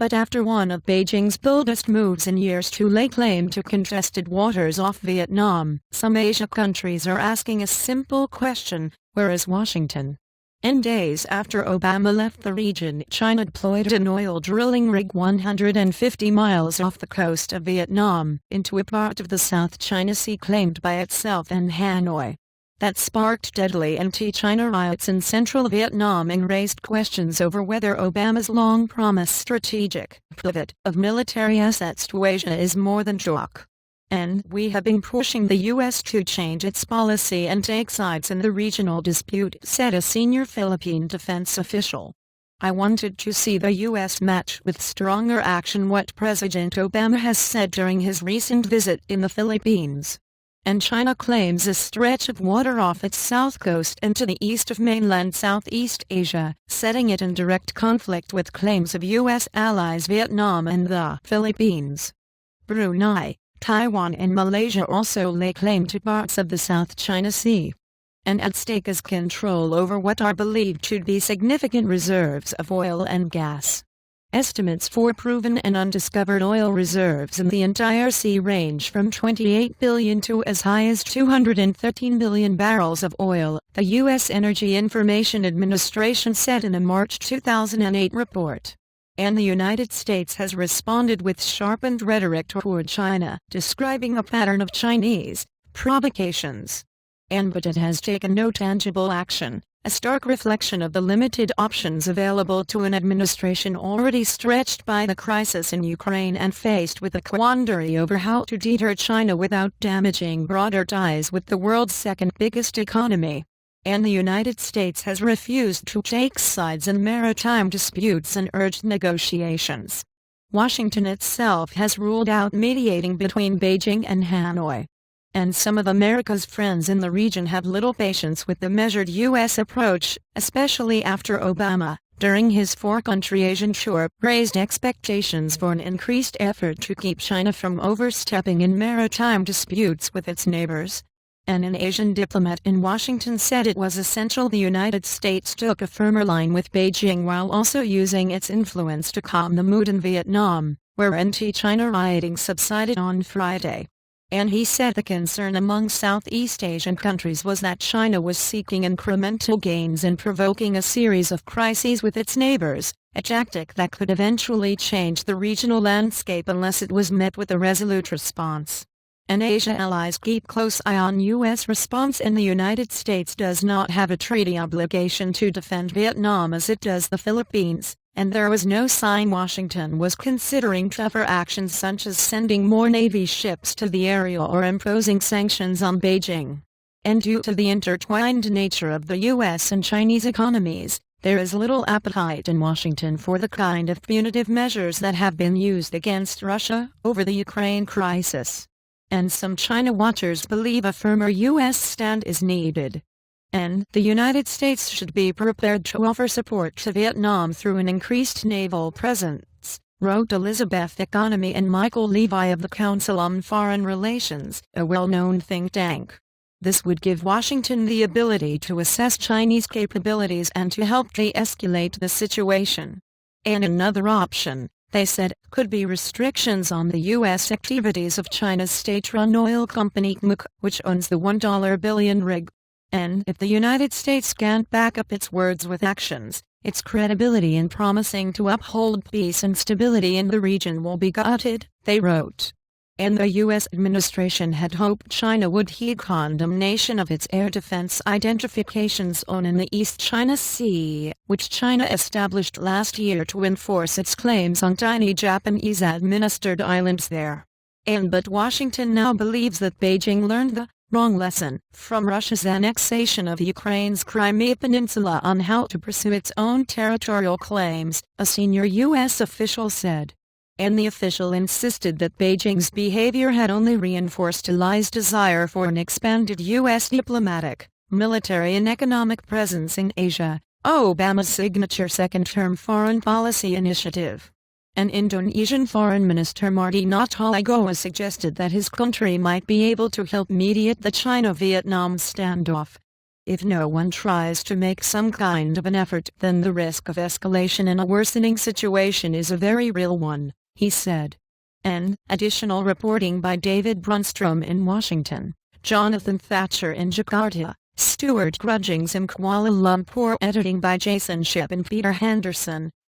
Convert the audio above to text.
But after one of Beijing's boldest moves in years to lay claim to contested waters off Vietnam, some Asia countries are asking a simple question: where is Washington? And days after Obama left the region, China deployed an oil drilling rig 150 miles off the coast of Vietnam, into a part of the South China Sea claimed by itself and Hanoi. That sparked deadly anti-China riots in central Vietnam and raised questions over whether Obama's long-promised strategic pivot of military assets to Asia is more than talk. And we have been pushing the U.S. to change its policy and take sides in the regional dispute, said a senior Philippine defense official. I wanted to see the U.S. match with stronger action what President Obama has said during his recent visit in the Philippines. And China claims a stretch of water off its south coast and to the east of mainland Southeast Asia, setting it in direct conflict with claims of U.S. allies Vietnam and the Philippines. Brunei, Taiwan and Malaysia also lay claim to parts of the South China Sea. And at stake is control over what are believed to be significant reserves of oil and gas. Estimates for proven and undiscovered oil reserves in the entire sea range from 28 billion to as high as 213 billion barrels of oil, the U.S. Energy Information Administration said in a March 2008 report. And the United States has responded with sharpened rhetoric toward China, describing a pattern of Chinese provocations. But it has taken no tangible action. A stark reflection of the limited options available to an administration already stretched by the crisis in Ukraine and faced with a quandary over how to deter China without damaging broader ties with the world's second biggest economy. And the United States has refused to take sides in maritime disputes and urged negotiations. Washington itself has ruled out mediating between Beijing and Hanoi. And some of America's friends in the region have little patience with the measured U.S. approach, especially after Obama, during his four-country Asian tour, raised expectations for an increased effort to keep China from overstepping in maritime disputes with its neighbors. And an Asian diplomat in Washington said it was essential the United States took a firmer line with Beijing while also using its influence to calm the mood in Vietnam, where anti-China rioting subsided on Friday. And he said the concern among Southeast Asian countries was that China was seeking incremental gains and provoking a series of crises with its neighbors, a tactic that could eventually change the regional landscape unless it was met with a resolute response. And Asia allies keep close eye on U.S. response, and the United States does not have a treaty obligation to defend Vietnam as it does the Philippines. And there was no sign Washington was considering tougher actions such as sending more Navy ships to the area or imposing sanctions on Beijing. And due to the intertwined nature of the U.S. and Chinese economies, there is little appetite in Washington for the kind of punitive measures that have been used against Russia over the Ukraine crisis. And some China watchers believe a firmer U.S. stand is needed. And the United States should be prepared to offer support to Vietnam through an increased naval presence, wrote Elizabeth Economy and Michael Levi of the Council on Foreign Relations, a well-known think tank. This would give Washington the ability to assess Chinese capabilities and to help de-escalate the situation. And another option, they said, could be restrictions on the U.S. activities of China's state-run oil company CNOOC, which owns the $1 billion rig. And if the United States can't back up its words with actions, its credibility in promising to uphold peace and stability in the region will be gutted, they wrote. And the U.S. administration had hoped China would heed condemnation of its air defense identifications on in the East China Sea, which China established last year to enforce its claims on tiny Japanese-administered islands there. But Washington now believes that Beijing learned the wrong lesson from Russia's annexation of Ukraine's Crimea Peninsula on how to pursue its own territorial claims, a senior U.S. official said. And the official insisted that Beijing's behavior had only reinforced Li's desire for an expanded U.S. diplomatic, military and economic presence in Asia, Obama's signature second-term foreign policy initiative. An Indonesian Foreign Minister Marty Natalegawa suggested that his country might be able to help mediate the China-Vietnam standoff. If no one tries to make some kind of an effort, then the risk of escalation in a worsening situation is a very real one, he said. And additional reporting by David Brunstrom in Washington, Jonathan Thatcher in Jakarta, Stuart Grudgings in Kuala Lumpur, editing by Jason Shipp and Peter Henderson.